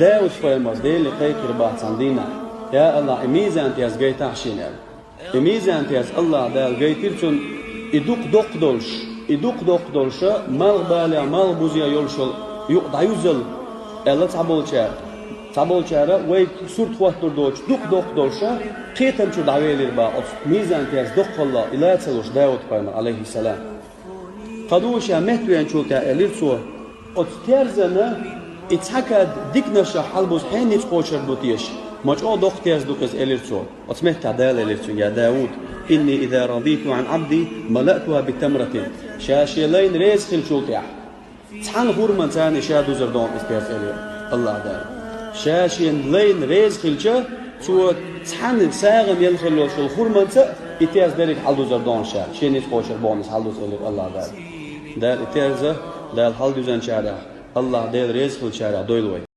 داود فايمز ديلي خيكر بات عندنا يا الله ميزان تياز جيت عشينال ميزان تياز الله دال جيتيرتون يدوق دوق دولش مال بالع مال بوزيا يولشل يقطع يوزل الله تعبولشارا وي سورت وقتر دوق دولش قيتم شو دعويلر با ميزان تياز دوق الله إلا تسلوش داود فايمز عليه السلام قدوشا مهتوين شوكا إليرسو أتترزنا اتحكد ديكنشا حلبوز حين يتقوشر بوتيش ماش دوختياز دوكز إليرسو أتمهت عدال إليرسو يا داود إني إذا رضيت عن عبدي ملأتها بتمرة شاشي لين ريز خل شوكيح تحن غورمان تاني شادو زردون إسبيرس إلير الله دار شاشي لين ريز خلشا تو تحن ساغم يلخلو شو غورمان تا إتياز دارك حلدو زردون شا شين يتقوشر بونس حلدو إلير الله دار دال إتيازه دال حلدو زن شارع الله دال رزق الشارع دويلوي